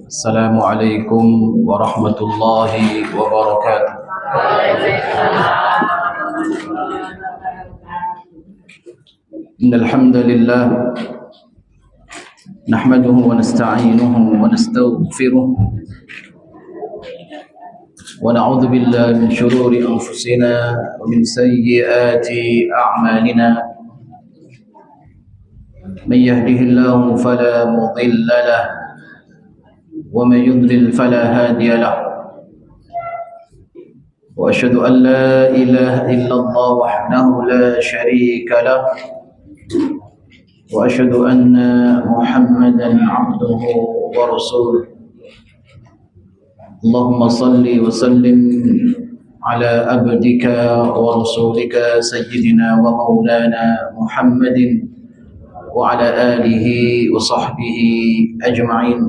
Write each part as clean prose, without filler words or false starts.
السلام عليكم ورحمة الله وبركاته. إن الحمد لله نحمده ونستعينه ونستغفره ونعوذ بالله من شرور أنفسنا ومن سيئات أعمالنا. من يهده الله فلا مضل له ومن يضلل فلا هادي له، وأشهد أن لا إله إلا الله وحده لا شريك له، وأشهد أن محمدا عبده ورسوله. اللهم صل وسلم على عبدك ورسولك سيدنا ومولانا محمد وعلى آله وصحبه أجمعين.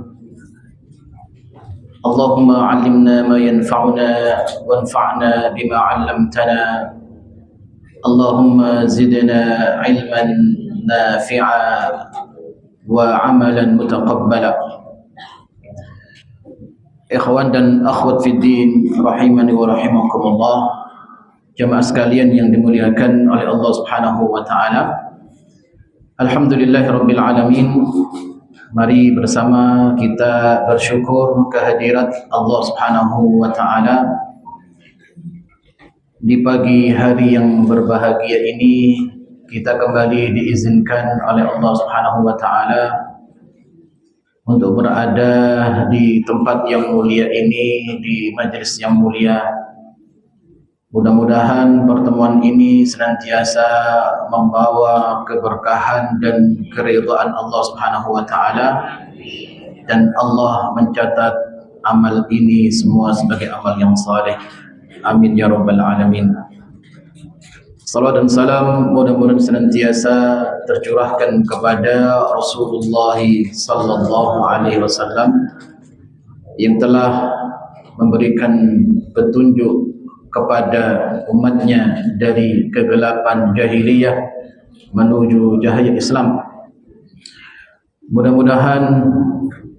اللهم علمنا ما ينفعنا وانفعنا بما علمتنا. اللهم زدنا علما نافعا وعملا متقبلا. Ikhwan dan akhwat fiddin rahimani wa rahimakumullah, jamaah sekalian yang dimuliakan oleh Allah Subhanahu wa taala. Alhamdulillahirabbil alamin. Mari bersama kita bersyukur kehadirat Allah Subhanahu wa taala di pagi hari yang berbahagia ini. Kita kembali diizinkan oleh Allah Subhanahu wa taala untuk berada di tempat yang mulia ini, di majelis yang mulia. Mudah-mudahan pertemuan ini senantiasa membawa keberkahan dan keridhaan Allah Subhanahu wa taala, dan Allah mencatat amal ini semua sebagai amal yang saleh. Amin ya rabbal alamin. Salawat dan salam mudah-mudahan senantiasa tercurahkan kepada Rasulullah sallallahu alaihi wasallam yang telah memberikan petunjuk kepada umatnya dari kegelapan jahiliyah menuju cahaya Islam. Mudah-mudahan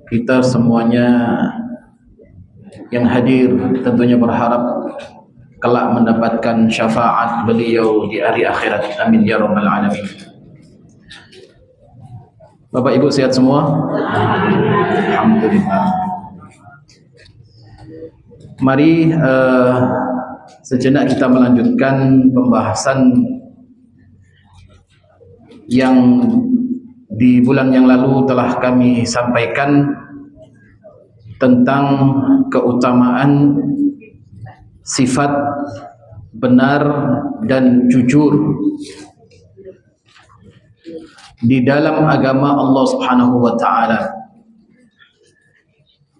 kita semuanya yang hadir tentunya berharap kelak mendapatkan syafaat beliau di hari akhirat. Amin ya rabbal alamin. Bapak Ibu sehat semua? Alhamdulillah. Mari sejenak kita melanjutkan pembahasan yang di bulan yang lalu telah kami sampaikan tentang keutamaan sifat benar dan jujur di dalam agama Allah Subhanahu wa taala.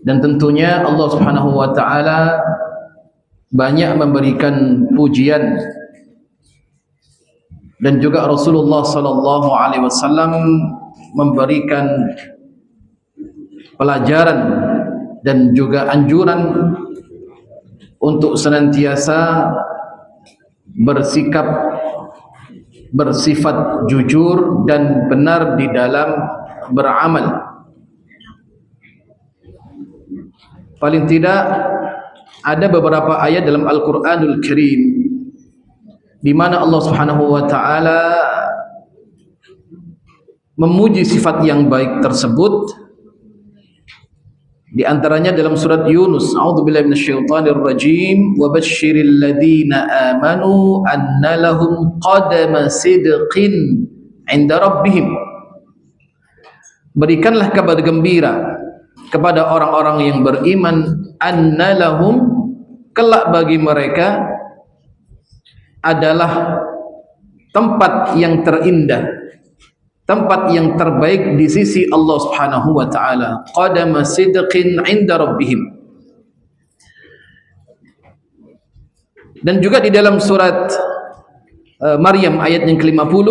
Dan tentunya Allah Subhanahu wa taala banyak memberikan pujian, dan juga Rasulullah sallallahu alaihi wasallam memberikan pelajaran dan juga anjuran untuk senantiasa bersifat jujur dan benar di dalam beramal. Paling tidak ada beberapa ayat dalam Al-Quranul Karim di mana Allah Subhanahu wa taala memuji sifat yang baik tersebut. Di antaranya dalam surat Yunus, a'udzubillahi minasyaitonir rajim, wa basyiril ladzina amanu anna lahum qadama sidqin 'inda rabbihim. Berikanlah kabar gembira kepada orang-orang yang beriman, anna lahum, kelak bagi mereka adalah tempat yang terindah, tempat yang terbaik di sisi Allah Subhanahu wa taala. Qadama sidqin 'inda rabbihim. Dan juga di dalam surat Maryam ayat yang ke-50,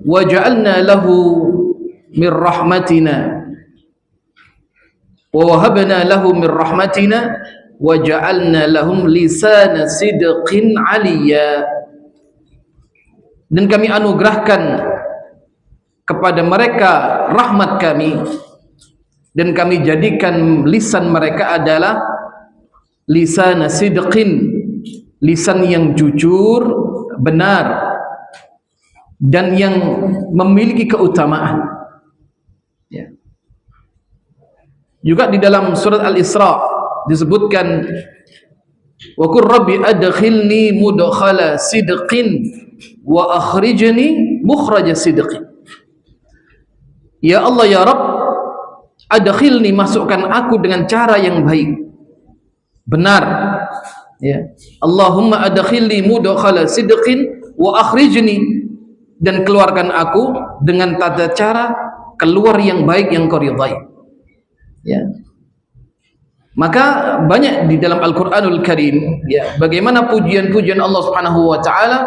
wa ja'alna lahu min rahmatina wa wahabna lahu min rahmatina wa ja'alna lahum lisana sidqin 'aliyya. Dan kami anugerahkan kepada mereka rahmat kami, dan kami jadikan lisan mereka adalah lisan sidqin, lisan yang jujur, benar, dan yang memiliki keutamaan. Ya. Juga di dalam surat Al-Isra disebutkan, wa qur rabbi adkhilni mudkhala sidqin wa akhrijni mukhraja sidqin. Ya Allah ya Rabb, adkhilni, masukkan aku dengan cara yang baik, benar, ya. Allahumma adkhilni mudkhala sidqin wa akhrijni, dan keluarkan aku dengan tata cara keluar yang baik yang kau ridai, ya. Maka banyak di dalam Al-Qur'anul Karim, ya, bagaimana pujian-pujian Allah Subhanahu wa taala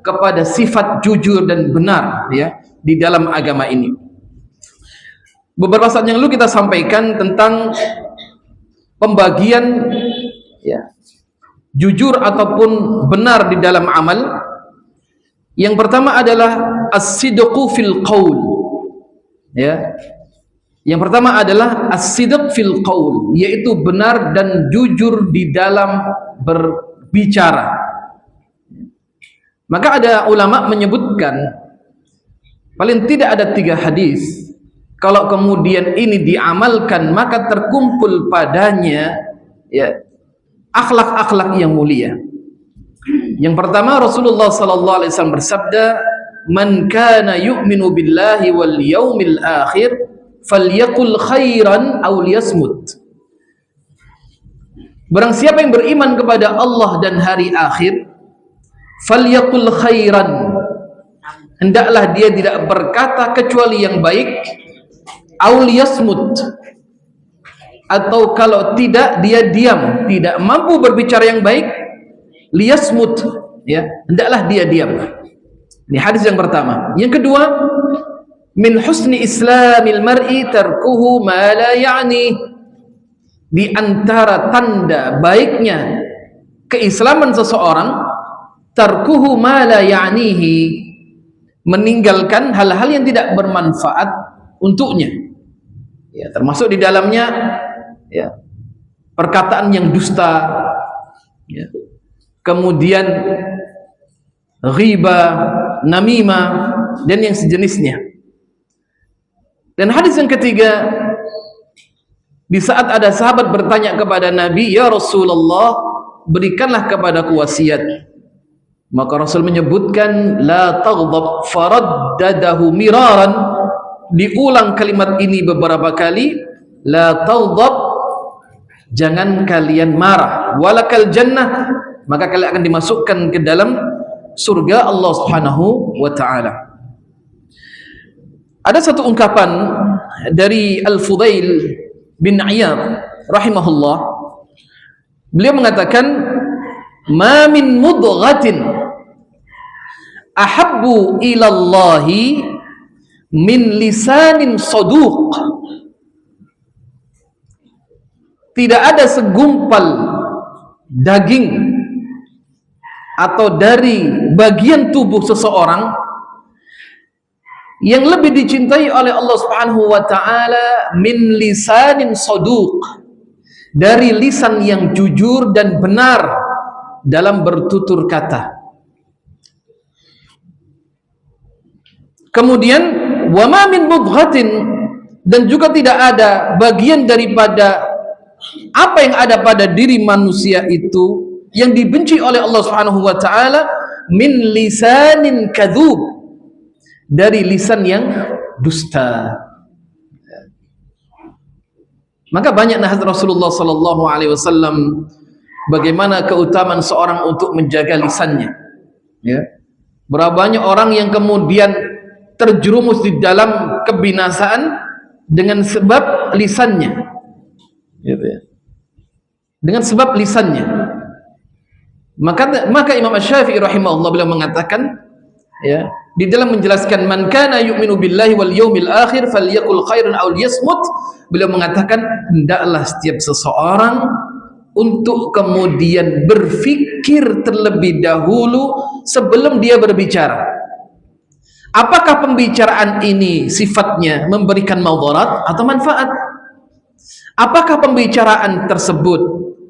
kepada sifat jujur dan benar, ya, di dalam agama ini. Beberapa saat yang lalu kita sampaikan tentang pembagian, ya, jujur ataupun benar di dalam amal. Yang pertama adalah as-sidqu fil qaul, ya. Yang pertama adalah as-sidq fil qaul, yaitu benar dan jujur di dalam berbicara. Maka ada ulama menyebutkan paling tidak ada 3 hadis, kalau kemudian ini diamalkan maka terkumpul padanya, ya, akhlak-akhlak yang mulia. Yang pertama, Rasulullah sallallahu alaihi wasallam bersabda, "Man kana yu'minu billahi wal yaumil akhir falyaqul khairan aw liyasmut." Barang siapa yang beriman kepada Allah dan hari akhir, falyaqul khairan, hendaklah dia tidak berkata kecuali yang baik, aw liyasmut, atau kalau tidak dia diam, tidak mampu berbicara yang baik, liyasmut, ya, hendaklah dia diam. Ini hadis yang pertama. Yang kedua, min husni islamil mar'i tarkuhu ma la ya'ni, di antara tanda baiknya keislaman seseorang, tarkuhu ma la ya'nihi, meninggalkan hal-hal yang tidak bermanfaat untuknya, ya, termasuk di dalamnya, ya, perkataan yang dusta, ya, kemudian ghibah, namimah, dan yang sejenisnya. Dan hadis yang ketiga, di saat ada sahabat bertanya kepada Nabi, "Ya Rasulullah, berikanlah kepadaku wasiat." Maka Rasul menyebutkan, "La taghdab," faraddadahu miraran, diulang kalimat ini beberapa kali, "La taghdab," jangan kalian marah, "walakal jannah," maka kalian akan dimasukkan ke dalam surga Allah Subhanahu wa taala. Ada satu ungkapan dari Al-Fudail bin Iyad rahimahullah. Beliau mengatakan, "Ma min mudghatin ahabbu ila Allahi min lisanin saduq." Tidak ada segumpal daging atau dari bagian tubuh seseorang yang lebih dicintai oleh Allah Subhanahu wa taala min lisanin saduq, dari lisan yang jujur dan benar dalam bertutur kata. Kemudian wa ma min mudghatin, dan juga tidak ada bagian daripada apa yang ada pada diri manusia itu yang dibenci oleh Allah Subhanahu wa taala min lisanin kadzub, dari lisan yang dusta. Maka banyak nasihat Rasulullah sallallahu alaihi wasallam bagaimana keutamaan seorang untuk menjaga lisannya, ya. Berapa banyak orang yang kemudian terjerumus di dalam kebinasaan dengan sebab lisannya, gitu ya. Dengan sebab lisannya. Maka Imam Asy-Syafi'i rahimahullah beliau mengatakan, ya, di dalam menjelaskan man kana yu'minu billahi wal yaumil akhir falyaqul khairan aw liyasmut, beliau mengatakan hendaklah setiap seseorang untuk kemudian berfikir terlebih dahulu sebelum dia berbicara. Apakah pembicaraan ini sifatnya memberikan madarat atau manfaat? Apakah pembicaraan tersebut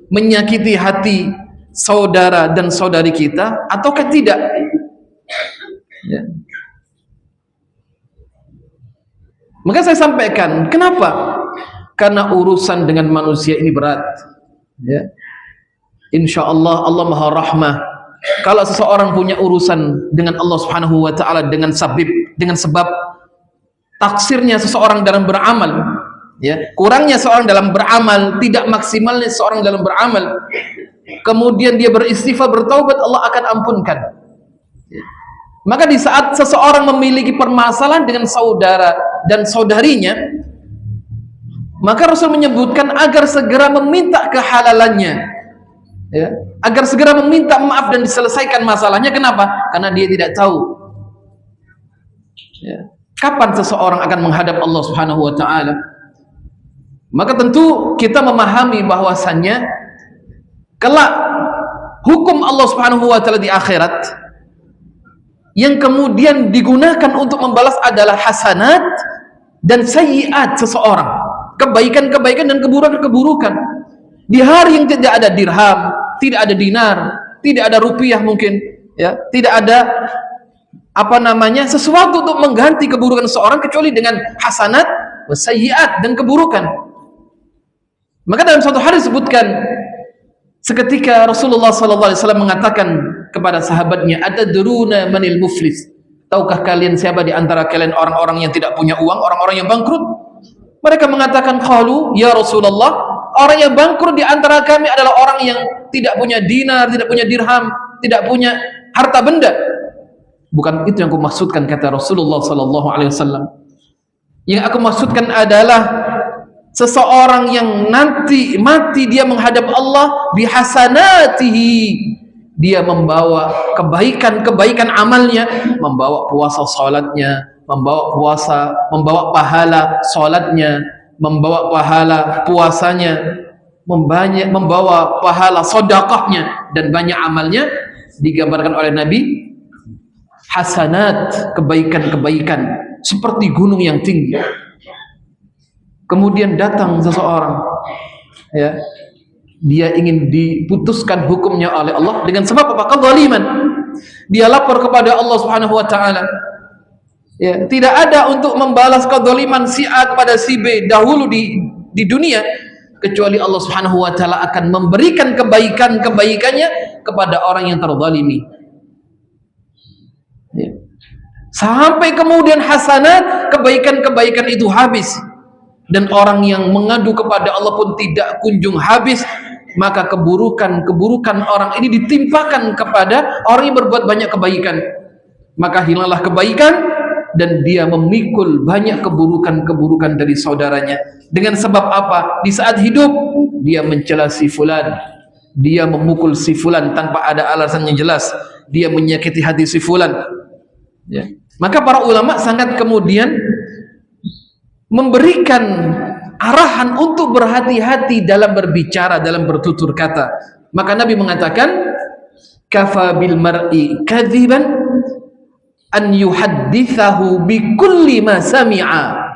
menyakiti hati saudara dan saudari kita ataukah tidak? Ya. Maka saya sampaikan, kenapa? Karena urusan dengan manusia ini berat. Ya. Insya Allah, Allah Maha Rahmah. Kalau seseorang punya urusan dengan Allah Subhanahu Wa Taala dengan sebab taksirnya seseorang dalam beramal, ya, kurangnya seorang dalam beramal, tidak maksimalnya seorang dalam beramal, kemudian dia beristighfar, bertaubat, Allah akan ampunkan. Ya. Maka di saat seseorang memiliki permasalahan dengan saudara dan saudarinya, maka Rasul menyebutkan agar segera meminta kehalalannya, ya, agar segera meminta maaf dan diselesaikan masalahnya. Kenapa? Karena dia tidak tahu, ya, kapan seseorang akan menghadap Allah Subhanahu Wa Taala. Maka tentu kita memahami bahwasannya kelak hukum Allah Subhanahu Wa Taala di akhirat yang kemudian digunakan untuk membalas adalah hasanat dan sayyiat seseorang, kebaikan-kebaikan dan keburukan-keburukan. Di hari yang tidak ada dirham, tidak ada dinar, tidak ada rupiah mungkin, ya, tidak ada sesuatu untuk mengganti keburukan seseorang kecuali dengan hasanat, sayyiat dan keburukan. Maka dalam suatu hari disebutkan seketika Rasulullah SAW mengatakan kepada sahabatnya, "Atadruna manil muflis?" Tahukah kalian siapa di antara kalian orang-orang yang tidak punya uang, orang-orang yang bangkrut? Mereka mengatakan, "Qalu ya Rasulullah, orang yang bangkrut di antara kami adalah orang yang tidak punya dinar, tidak punya dirham, tidak punya harta benda." Bukan itu yang aku maksudkan, kata Rasulullah SAW. Yang aku maksudkan adalah seseorang yang nanti mati dia menghadap Allah bihasanatihi, dia membawa kebaikan-kebaikan amalnya, membawa puasa salatnya, membawa pahala salatnya, membawa pahala puasanya, membawa pahala sedekahnya dan banyak amalnya. Digambarkan oleh Nabi hasanat, kebaikan-kebaikan seperti gunung yang tinggi. Kemudian datang seseorang, ya, dia ingin diputuskan hukumnya oleh Allah dengan sebab apa? Kezaliman. Dia lapor kepada Allah Subhanahu Wa Taala. Ya, tidak ada untuk membalas kezaliman si A kepada si B dahulu di dunia, kecuali Allah Subhanahu Wa Taala akan memberikan kebaikannya kepada orang yang terzalimi. Ya. Sampai kemudian hasanat, kebaikan-kebaikan itu habis. Dan orang yang mengadu kepada Allah pun tidak kunjung habis, maka keburukan orang ini ditimpakan kepada orang yang berbuat banyak kebaikan. Maka hilanglah kebaikan dan dia memikul banyak keburukan dari saudaranya. Dengan sebab apa? Di saat hidup dia mencela si fulan, dia memukul si fulan tanpa ada alasan yang jelas, dia menyakiti hati si fulan, ya. Maka para ulama sangat kemudian memberikan arahan untuk berhati-hati dalam berbicara, dalam bertutur kata. Maka Nabi mengatakan, "Kafa bil mar'i kadziban an yuhadditsahu bi kulli ma sami'a."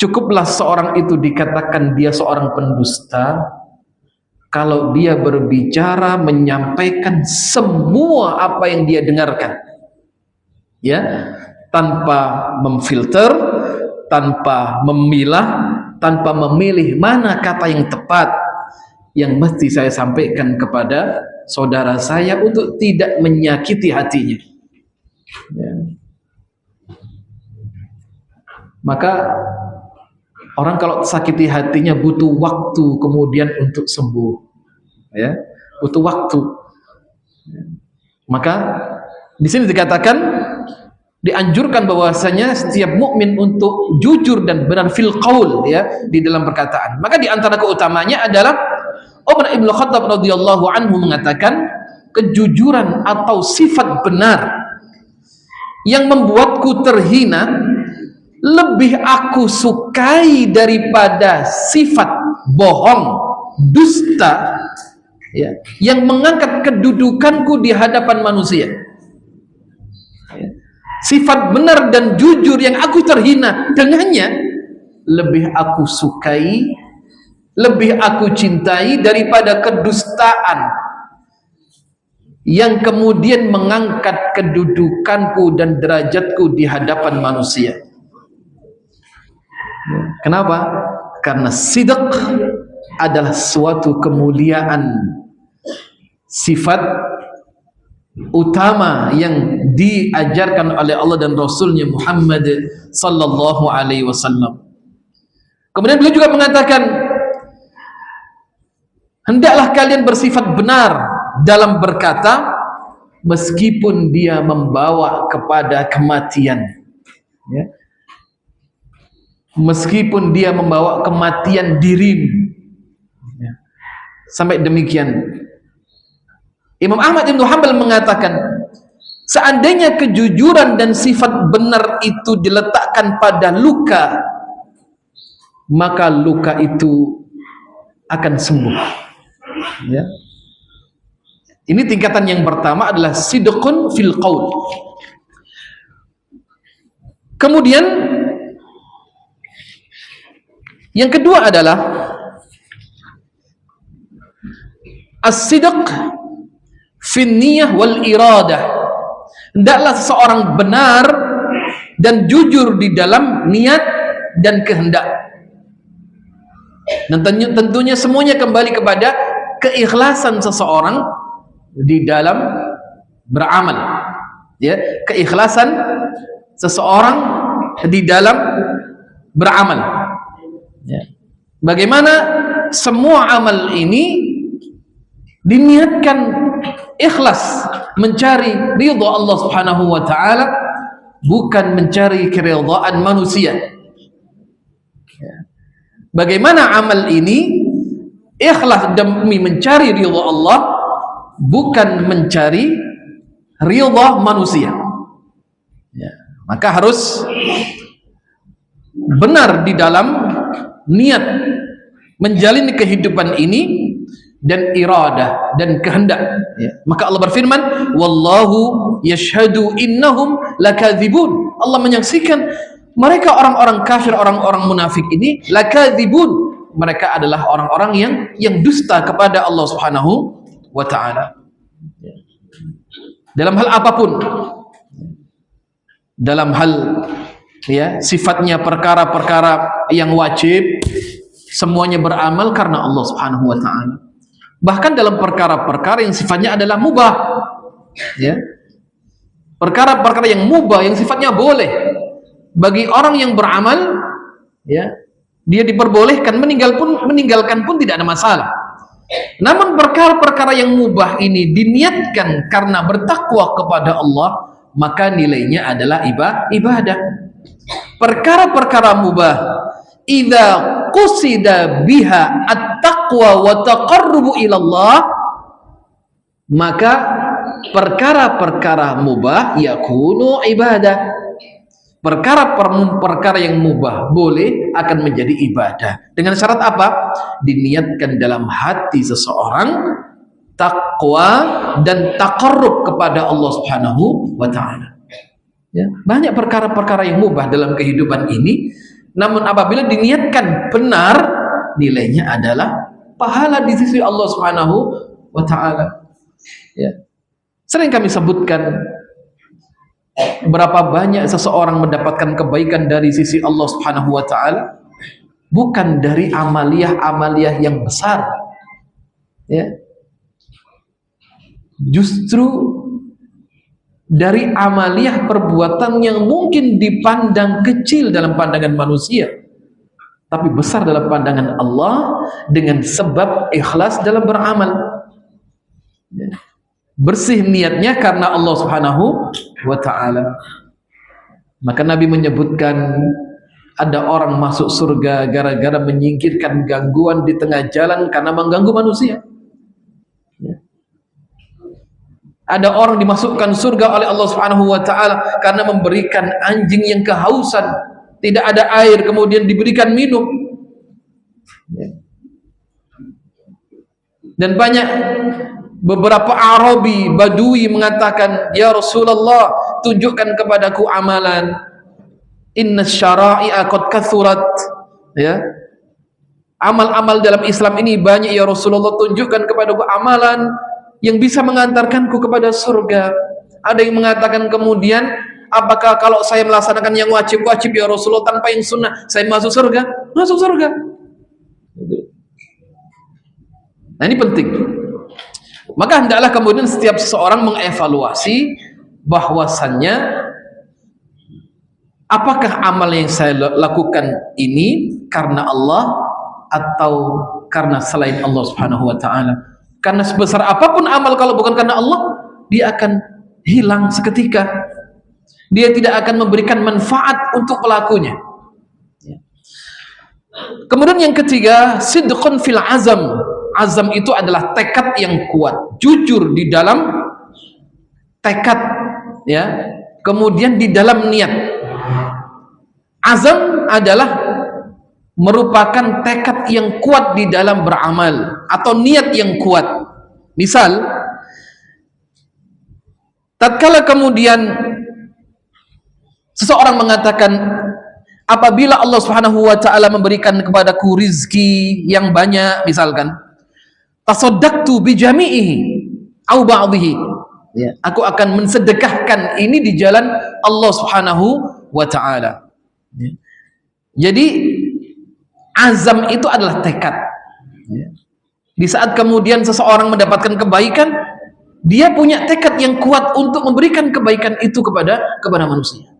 Cukuplah seorang itu dikatakan dia seorang pendusta kalau dia berbicara menyampaikan semua apa yang dia dengarkan, ya, tanpa memfilter, tanpa memilah, tanpa memilih mana kata yang tepat yang mesti saya sampaikan kepada saudara saya untuk tidak menyakiti hatinya, ya. Maka orang kalau sakiti hatinya butuh waktu kemudian untuk sembuh, ya, butuh waktu. Maka di sini dikatakan, dianjurkan bahwasanya setiap mukmin untuk jujur dan benar fil qaul, ya, di dalam perkataan. Maka di antara keutamanya adalah Umar Ibn Khattab radhiyallahu anhu mengatakan, kejujuran atau sifat benar yang membuatku terhina lebih aku sukai daripada sifat bohong, dusta, ya, yang mengangkat kedudukanku di hadapan manusia. sifat benar dan jujur yang aku terhina dengannya lebih aku sukai, lebih aku cintai daripada kedustaan yang kemudian mengangkat kedudukanku dan derajatku di hadapan manusia. Kenapa? Karena sidq adalah suatu kemuliaan, sifat utama yang diajarkan oleh Allah dan Rasulnya Muhammad sallallahu alaihi wasallam. Kemudian beliau juga mengatakan, hendaklah kalian bersifat benar dalam berkata meskipun dia membawa kepada kematian, ya. Meskipun dia membawa kematian dirimu, ya. Sampai demikian Imam Ahmad bin Hanbal mengatakan, seandainya kejujuran dan sifat benar itu diletakkan pada luka, maka luka itu akan sembuh, ya. Ini tingkatan yang pertama adalah sidqun fil qaul. Kemudian yang kedua adalah as-sidq fin niyah wal iradah. Hendaklah seseorang benar dan jujur di dalam niat dan kehendak. Dan tentunya semuanya kembali kepada keikhlasan seseorang di dalam beramal, ya, keikhlasan seseorang di dalam beramal, ya. Bagaimana semua amal ini diniatkan ikhlas mencari ridha Allah Subhanahu wa taala, bukan mencari keridhaan manusia, ya. Bagaimana amal ini ikhlas demi mencari ridha Allah, bukan mencari ridha manusia, ya. Maka harus benar di dalam niat menjalani kehidupan ini dan iradah dan kehendak, ya. Maka Allah berfirman, wallahu yashhadu innahum lakadzibun. Allah menyaksikan mereka orang-orang kafir, orang-orang munafik ini lakadzibun, mereka adalah orang-orang yang dusta kepada Allah Subhanahu wa ta'ala, dalam hal apapun, dalam hal, ya, sifatnya perkara-perkara yang wajib semuanya beramal karena Allah Subhanahu wa ta'ala. Bahkan dalam perkara-perkara yang sifatnya adalah mubah, ya, perkara-perkara yang mubah yang sifatnya boleh bagi orang yang beramal, ya, dia diperbolehkan, meninggalkan pun tidak ada masalah. Namun perkara-perkara yang mubah ini diniatkan karena bertakwa kepada Allah, maka nilainya adalah ibadah. Perkara-perkara mubah idza qusida biha at-taqwa wa taqarrubu ila Allah, maka perkara-perkara mubah yakunu ibadah. Perkara yang mubah boleh akan menjadi ibadah dengan syarat apa? Diniatkan dalam hati seseorang takwa dan taqarrub kepada Allah Subhanahu wa ta'ala, ya. Banyak perkara-perkara yang mubah dalam kehidupan ini, namun apabila diniatkan benar, nilainya adalah pahala di sisi Allah Subhanahu wa ta'ala, ya. Sering kami sebutkan berapa banyak seseorang mendapatkan kebaikan dari sisi Allah Subhanahu wa ta'ala, bukan dari amaliyah-amaliyah yang besar, ya. Justru dari amaliyah perbuatan yang mungkin dipandang kecil dalam pandangan manusia, tapi besar dalam pandangan Allah dengan sebab ikhlas dalam beramal, ya. Bersih niatnya karena Allah Subhanahu wa ta'ala. Maka Nabi menyebutkan ada orang masuk surga gara-gara menyingkirkan gangguan di tengah jalan karena mengganggu manusia, ya. Ada orang dimasukkan surga oleh Allah Subhanahu wa ta'ala karena memberikan anjing yang kehausan, tidak ada air, kemudian diberikan minum, ya. Dan banyak beberapa Arabi Badui mengatakan, "Ya Rasulullah, tunjukkan kepadaku amalan. Inna syara'i'a qad kathurat." Ya. Amal-amal dalam Islam ini banyak ya Rasulullah, tunjukkan kepadaku amalan yang bisa mengantarkanku kepada surga. Ada yang mengatakan kemudian, apakah kalau saya melaksanakan yang wajib-wajib ya Rasulullah tanpa yang sunnah, saya masuk surga? Masuk surga. Nah ini penting. Maka hendaklah kemudian setiap seseorang mengevaluasi bahwasannya apakah amal yang saya lakukan ini karena Allah atau karena selain Allah Subhanahu wa taala. Karena sebesar apapun amal kalau bukan karena Allah, dia akan hilang seketika. Dia tidak akan memberikan manfaat untuk pelakunya. Kemudian yang ketiga, sidqun fil azam. Azam itu adalah tekad yang kuat, jujur di dalam tekad, ya. Kemudian di dalam niat. Azam adalah merupakan tekad yang kuat di dalam beramal atau niat yang kuat. Misal, tatkala kemudian seseorang mengatakan, apabila Allah Subhanahu wa taala memberikan kepadaku rizki yang banyak, misalkan, tasaddaqtu bi jami'ihi au ba'dhihi, ya, aku akan mensedekahkan ini di jalan Allah Subhanahu wa taala. Ya. Jadi azam itu adalah tekad. Di saat kemudian seseorang mendapatkan kebaikan, dia punya tekad yang kuat untuk memberikan kebaikan itu kepada manusia.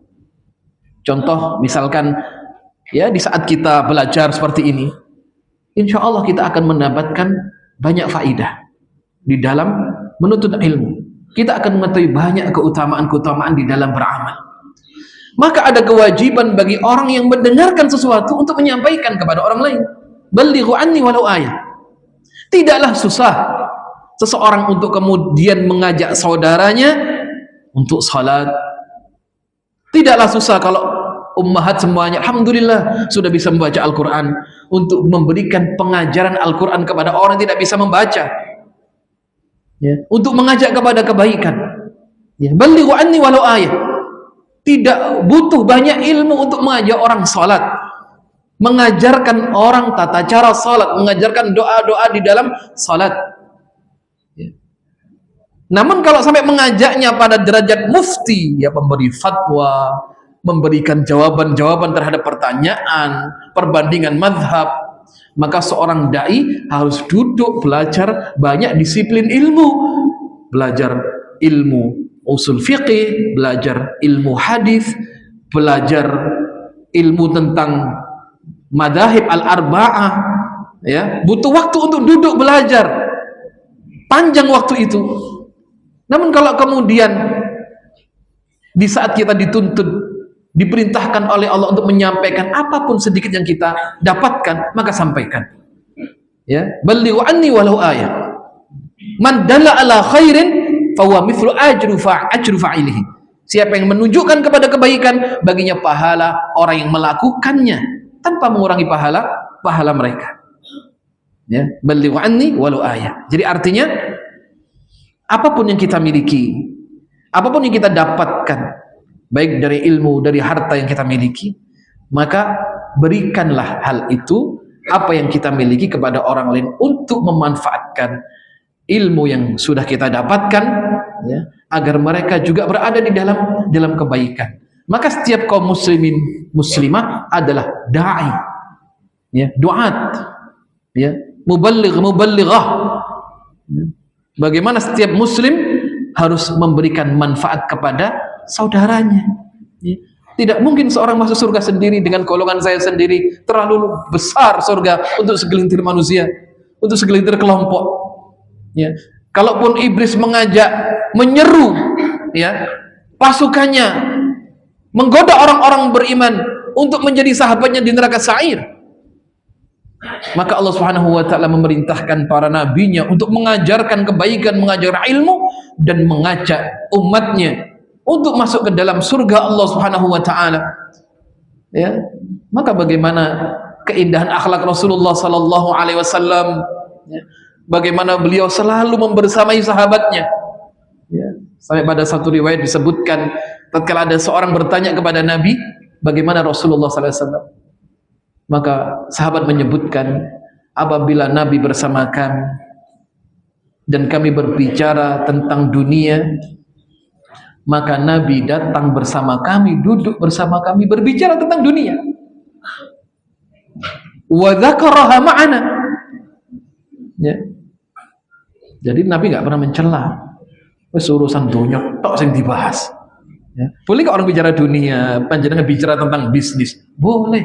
Contoh misalkan, ya, di saat kita belajar seperti ini, insya Allah kita akan mendapatkan banyak faidah di dalam menuntut ilmu. Kita akan mengetahui banyak keutamaan-keutamaan di dalam beramal. Maka ada kewajiban bagi orang yang mendengarkan sesuatu untuk menyampaikan kepada orang lain. Ballighu anni walau ayat. Tidaklah susah seseorang untuk kemudian mengajak saudaranya untuk salat. Tidaklah susah kalau ummahat semuanya alhamdulillah sudah bisa membaca Al-Quran, untuk memberikan pengajaran Al-Quran kepada orang yang tidak bisa membaca, ya, untuk mengajak kepada kebaikan, ya. Ballighu anni walau ayat. Tidak butuh banyak ilmu untuk mengajak orang salat, mengajarkan orang tata cara salat, mengajarkan doa-doa di dalam salat, ya. Namun kalau sampai mengajaknya pada derajat mufti, ya, memberi fatwa, memberikan jawaban-jawaban terhadap pertanyaan, perbandingan mazhab, maka seorang dai harus duduk belajar banyak disiplin ilmu, belajar ilmu usul fiqih, belajar ilmu hadis, belajar ilmu tentang madzhab al-arba'ah, ya, butuh waktu untuk duduk belajar panjang waktu itu. Namun kalau kemudian di saat kita dituntut, diperintahkan oleh Allah untuk menyampaikan apapun sedikit yang kita dapatkan, maka sampaikan, ya. Ballighu anni walau ayat. Man dalla ala khairin fahuwa mithlu ajru fa'ilihi. Siapa yang menunjukkan kepada kebaikan, baginya pahala orang yang melakukannya tanpa mengurangi pahala mereka, ya. Ballighu anni walau ayat. Jadi artinya apapun yang kita miliki, apapun yang kita dapatkan, baik dari ilmu, dari harta yang kita miliki, maka berikanlah hal itu, apa yang kita miliki, kepada orang lain untuk memanfaatkan ilmu yang sudah kita dapatkan, ya, agar mereka juga berada di dalam kebaikan. Maka setiap kaum muslimin muslimah adalah dai, ya, duat, ya, muballighah. Bagaimana setiap muslim harus memberikan manfaat kepada saudaranya, ya. Tidak mungkin seorang masuk surga sendiri dengan golongan saya sendiri, terlalu besar surga untuk segelintir manusia, untuk segelintir kelompok, ya. Kalaupun iblis mengajak, menyeru, ya, pasukannya, menggoda orang-orang beriman untuk menjadi sahabatnya di neraka sa'ir, maka Allah Subhanahu wa taala memerintahkan para nabinya untuk mengajarkan kebaikan, mengajar ilmu, dan mengajak umatnya untuk masuk ke dalam surga Allah Subhanahu wa taala, ya. Maka bagaimana keindahan akhlak Rasulullah sallallahu alaihi wasallam, ya, bagaimana beliau selalu membersamai sahabatnya. Ya. Sampai pada satu riwayat disebutkan, tatkala ada seorang bertanya kepada Nabi, bagaimana Rasulullah SAW? Maka sahabat menyebutkan, apabila Nabi bersama kami dan kami berbicara tentang dunia, maka Nabi datang bersama kami, duduk bersama kami, berbicara tentang dunia. Wa dzakaraha ma'ana. Ya. Jadi Nabi enggak pernah mencela. Wis urusan dunia tok sing dibahas. Ya. Boleh kok orang bicara dunia, panjenengan bicara tentang bisnis? Boleh.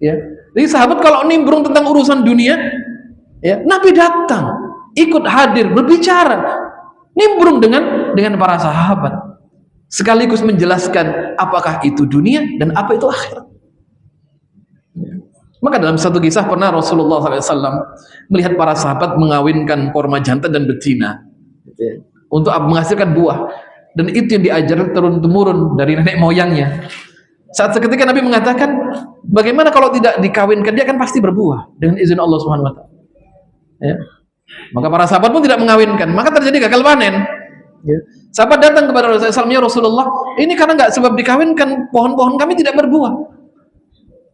Ya. Jadi sahabat kalau nimbrung tentang urusan dunia, ya, Nabi datang, ikut hadir, berbicara, nimbrung dengan para sahabat, sekaligus menjelaskan apakah itu dunia dan apa itu akhirat. Ya. Maka dalam satu kisah pernah Rasulullah SAW melihat para sahabat mengawinkan korma jantan dan betina, ya, untuk menghasilkan buah, dan itu yang diajar turun-temurun dari nenek moyangnya. Saat seketika Nabi mengatakan, bagaimana kalau tidak dikawinkan, dia akan pasti berbuah dengan izin Allah Subhanahu wa taala. Ya. Maka para sahabat pun tidak mengawinkan, maka terjadi gagal panen. Ya. Sahabat datang kepada Rasulullah SAW, ya Rasulullah, ini karena nggak sebab dikawinkan, pohon-pohon kami tidak berbuah.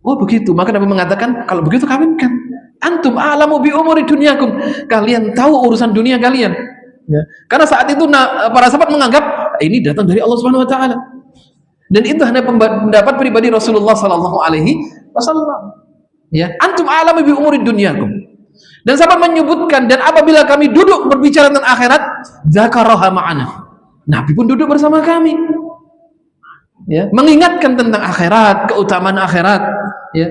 Oh begitu, maka Nabi mengatakan, kalau begitu kawinkan. Antum a'lamu bi umuri dunyakum, kalian tahu urusan dunia kalian. Ya. Karena saat itu para sahabat menganggap ini datang dari Allah Subhanahu wa taala. Dan itu hanya pendapat pribadi Rasulullah sallallahu alaihi wasallam. Ya, antum a'lamu bi umuri dunyakum. Dan sahabat menyebutkan, dan apabila kami duduk berbicara tentang akhirat, dzakaraha ma'ana. Nabi pun duduk bersama kami. Ya, mengingatkan tentang akhirat, keutamaan akhirat, ya.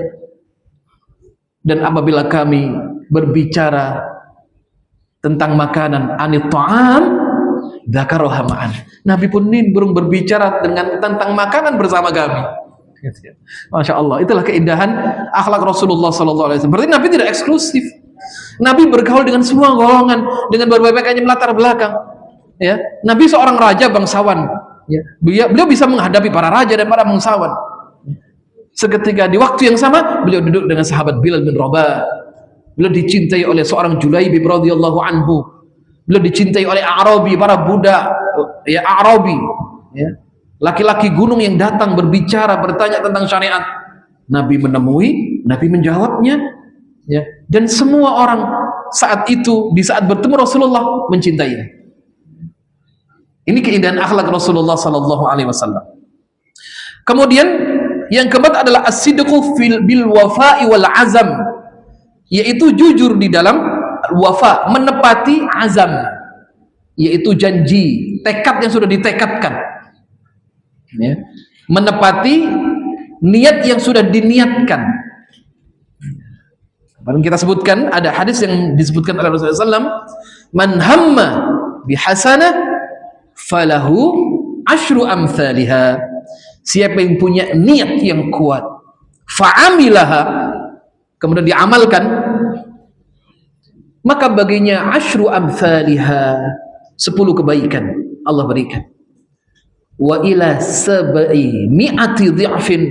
Dan apabila kami berbicara tentang makanan, anit ta'am, dzakaraha ma'an. Nabi pun nimbrung berbicara tentang makanan bersama kami. Masya Allah, itulah keindahan akhlak Rasulullah SAW. Berarti Nabi tidak eksklusif. Nabi bergaul dengan semua golongan, dengan berbagai macam latar belakang. Ya, Nabi seorang raja bangsawan. Ya, beliau bisa menghadapi para raja dan para bangsawan. Seketika di waktu yang sama, beliau duduk dengan sahabat Bilal bin Rabah. Beliau dicintai oleh seorang Julaibib radhiyallahu anhu. Beliau dicintai oleh Arabi, para budak, ya Arabi, ya, laki-laki gunung yang datang berbicara, bertanya tentang syariat. Nabi menemui, Nabi menjawabnya, ya, dan semua orang saat itu, di saat bertemu Rasulullah, mencintainya. Ini keindahan akhlak Rasulullah sallallahu alaihi wasallam. Kemudian yang keempat adalah as-sidqu bil wafa'i wal azam, yaitu jujur di dalam wafa, menepati azam, yaitu janji, tekad yang sudah ditekadkan, ya. Menepati niat yang sudah diniatkan. Kemarin kita sebutkan ada hadis yang disebutkan oleh Rasulullah SAW, man hamma bihasanah falahu ashru amthaliha. Siapa yang punya niat yang kuat, fa'amilaha, kemudian diamalkan, maka baginya ashru amthaliha, 10 kebaikan Allah berikan. Wa ila sab'i mi'ati dhi'fin,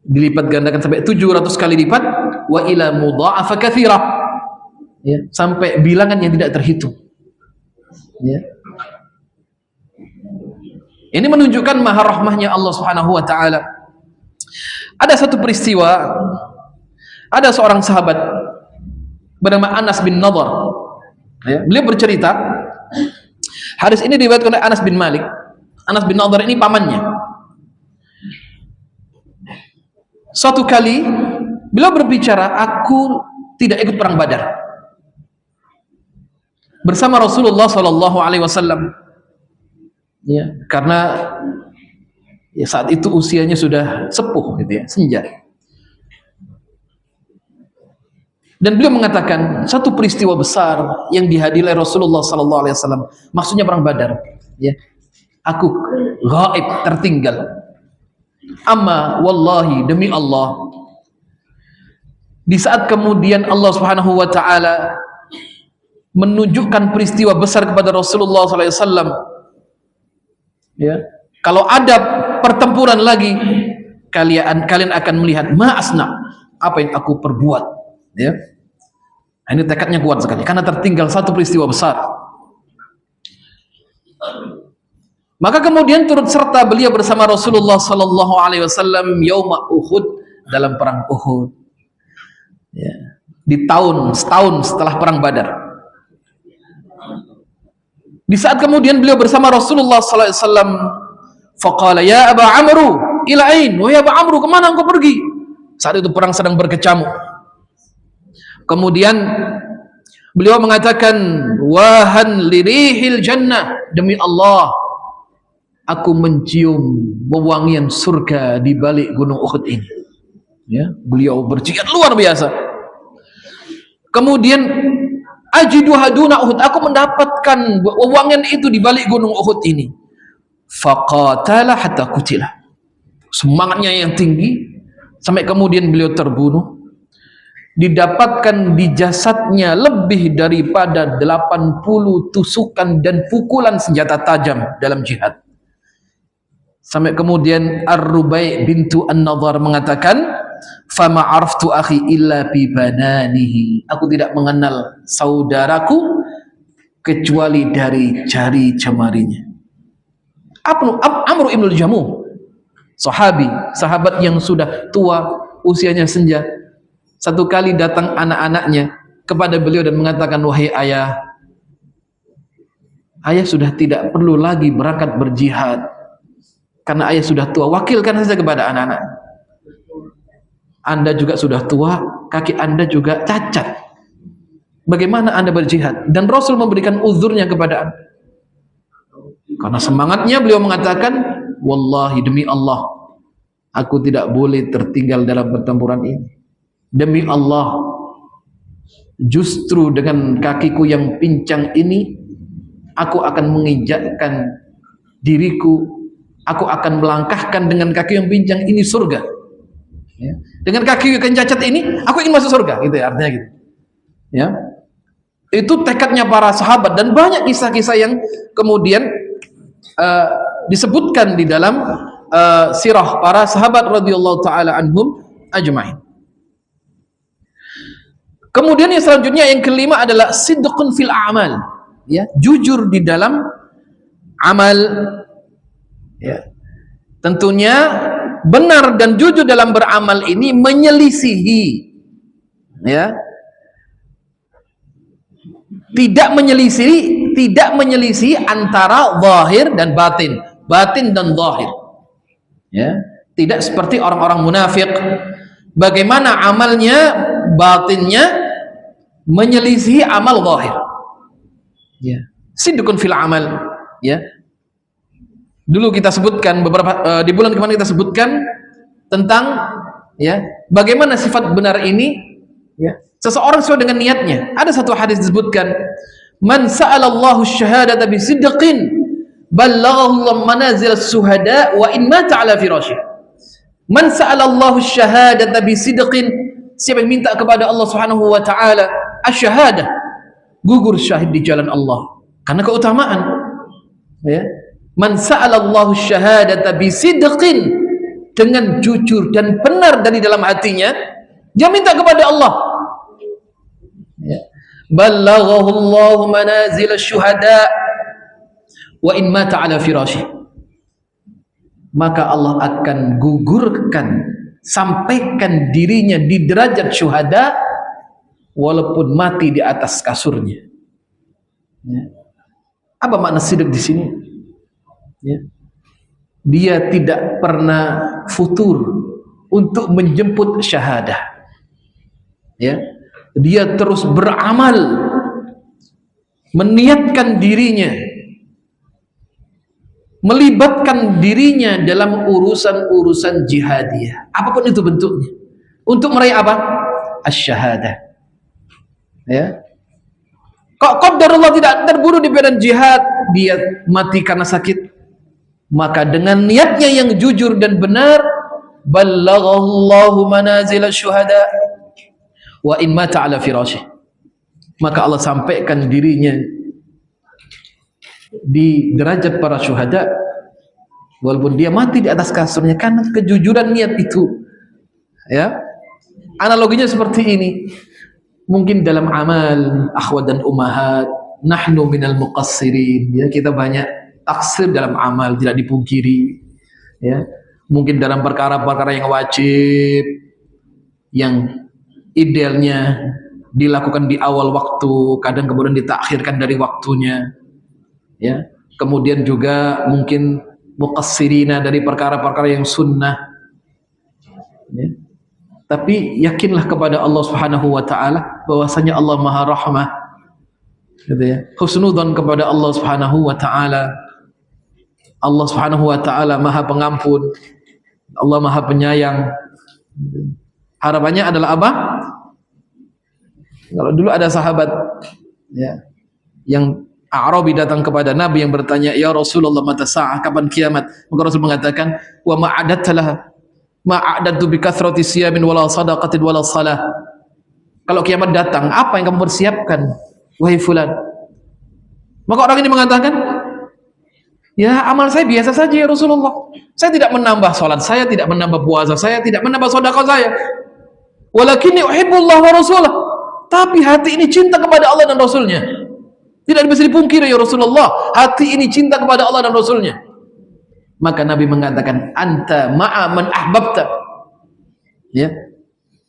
dilipat gandakan sampai 700 kali lipat. Wa ila mudha'afa katsira, ya, sampai bilangan yang tidak terhitung. Ya. Ini menunjukkan maha rahmahnya Allah Subhanahu wa taala. Ada satu peristiwa, ada seorang sahabat bernama Anas bin Nadhr. Ya, beliau bercerita, hadis ini diriwayatkan oleh Anas bin Malik. Anas bin Nadhr ini pamannya. Suatu kali beliau berbicara, aku tidak ikut perang Badar bersama Rasulullah sallallahu alaihi wasallam. Ya, karena ya saat itu usianya sudah sepuh gitu ya, senja. Dan beliau mengatakan satu peristiwa besar yang dihadiri Rasulullah sallallahu alaihi wasallam, maksudnya perang Badar, ya. Aku gaib, tertinggal. Amma wallahi, demi Allah, di saat kemudian Allah Subhanahu wa taala menunjukkan peristiwa besar kepada Rasulullah sallallahu alaihi wasallam, ya, kalau ada pertempuran lagi, kalian akan melihat ma'asna, apa yang aku perbuat, ya. Ini tekadnya kuat sekali karena tertinggal satu peristiwa besar. Maka kemudian turut serta beliau bersama Rasulullah sallallahu alaihi wasallam yauma Uhud, dalam perang Uhud. Ya. Di setahun setelah perang Badar. Di saat kemudian beliau bersama Rasulullah sallallahu alaihi wasallam, faqala ya Aba Amru ila ain? Wahai Aba Amru, kemana engkau pergi? Saat itu perang sedang berkecamuk. Kemudian beliau mengatakan, wahan lirihil jannah, demi Allah aku mencium wewangian surga di balik gunung Uhud ini. Ya, beliau berjihad luar biasa. Kemudian ajidu haduna Uhud, aku mendapatkan wewangian itu di balik gunung Uhud ini. Faqatala hatta kutila. Semangatnya yang tinggi sampai kemudian beliau terbunuh. Didapatkan di jasadnya lebih daripada 80 tusukan dan pukulan senjata tajam dalam jihad. Sampai kemudian Ar-Rubai bintu An-Nadhar mengatakan, fama araftu akhi illa bi bananihi, aku tidak mengenal saudaraku kecuali dari jari jemarinya. Amr ibn al-Jamuh, sahabat yang sudah tua, usianya senja, satu kali datang anak-anaknya kepada beliau dan mengatakan, wahai ayah, ayah sudah tidak perlu lagi berangkat berjihad karena ayah sudah tua, wakilkan saja kepada anak-anak. Anda juga sudah tua, kaki Anda juga cacat, bagaimana Anda berjihad? Dan Rasul memberikan uzurnya kepada Anda. Karena semangatnya beliau mengatakan, wallahi, demi Allah, aku tidak boleh tertinggal dalam pertempuran ini. Demi Allah, justru dengan kakiku yang pincang ini aku akan menginjakkan diriku, aku akan melangkahkan dengan kaki yang pincang ini surga. Ya. Dengan kaki yang cacat ini aku ingin masuk surga, gitu ya, artinya gitu. Ya. Itu tekadnya para sahabat, dan banyak kisah-kisah yang kemudian disebutkan di dalam sirah para sahabat radhiyallahu taala anhum ajma'in. Kemudian yang selanjutnya, yang kelima adalah sidqun fil a'mal, ya, jujur di dalam amal. Ya. Tentunya benar dan jujur dalam beramal ini menyelisihi, ya, tidak menyelisihi antara zahir dan batin dan zahir. Ya, tidak seperti orang-orang munafik, bagaimana amalnya, batinnya menyelisihi amal zahir. Ya, sidqun fil amal. Ya, dulu kita sebutkan beberapa di bulan kemarin kita sebutkan tentang, ya, bagaimana sifat benar ini, ya, seseorang sesuai dengan niatnya. Ada satu hadis disebutkan, man sa'alallahu syahadata bisidqin ballaghahu manazil as-suhada wa in mata ala firashih. Man sa'alallahu syahadata bisidqin, siapa yang minta kepada Allah Subhanahu wa taala asy-syahadah, gugur syahid di jalan Allah karena keutamaan. Ya, man sa'alallahu syahadata bisidqin, dengan jujur dan benar dari dalam hatinya dia minta kepada Allah. Ya, ballaghahu Allahu manazil asy-syuhada wa in mata ala firashih, maka Allah akan gugurkan, sampaikan dirinya di derajat syuhada walaupun mati di atas kasurnya. Ya. Apa makna sidq di sini? Ya. Dia tidak pernah futur untuk menjemput syahadah. Ya. Dia terus beramal, meniatkan dirinya, melibatkan dirinya dalam urusan-urusan jihadiyah, apapun itu bentuknya, untuk meraih apa? Asy-syahadah. Ya. Kok qadarullah tidak terbunuh di medan jihad, dia mati karena sakit, maka dengan niatnya yang jujur dan benar, ballaghallahu manazil asy-syuhada wa in mata ala firashih, maka Allah sampaikan dirinya di derajat para syuhada walaupun dia mati di atas kasurnya karena kejujuran niat itu. Ya, analoginya seperti ini. Mungkin dalam amal, akhwat dan umahat, nahnu minal muqassirin, ya, kita banyak taksir dalam amal, tidak dipungkiri, ya. Mungkin dalam perkara-perkara yang wajib, yang idealnya dilakukan di awal waktu, kadang kemudian ditakhirkan dari waktunya, ya. Kemudian juga mungkin muqassirina dari perkara-perkara yang sunnah, ya. Tapi yakinlah kepada Allah Subhanahu wa taala bahwasanya Allah Maha Rahmah, gitu ya. Husnudzon kepada Allah Subhanahu wa taala. Allah Subhanahu wa taala Maha Pengampun. Allah Maha Penyayang. Harapannya adalah apa? Kalau dulu ada sahabat, ya, yang Arabi datang kepada Nabi yang bertanya, "Ya Rasulullah, mata sa'ah, kapan kiamat?" Maka Rasul mengatakan, "Wa ma'adat laha ma'adatu bi kathrati siyamin wala sadaqatin wala salah." Kalau kiamat datang, apa yang kamu persiapkan, wahai fulan? Maka orang ini mengatakan, ya, amal saya biasa saja ya Rasulullah. Saya tidak menambah salat saya, tidak menambah puasa saya, tidak menambah sedekah saya. Walakinni uhibbullah wa rasulah. Tapi hati ini cinta kepada Allah dan Rasulnya. Tidak bisa dipungkiri ya Rasulullah, hati ini cinta kepada Allah dan Rasulnya. Maka Nabi mengatakan, anta ma'a man ahbabta, ya,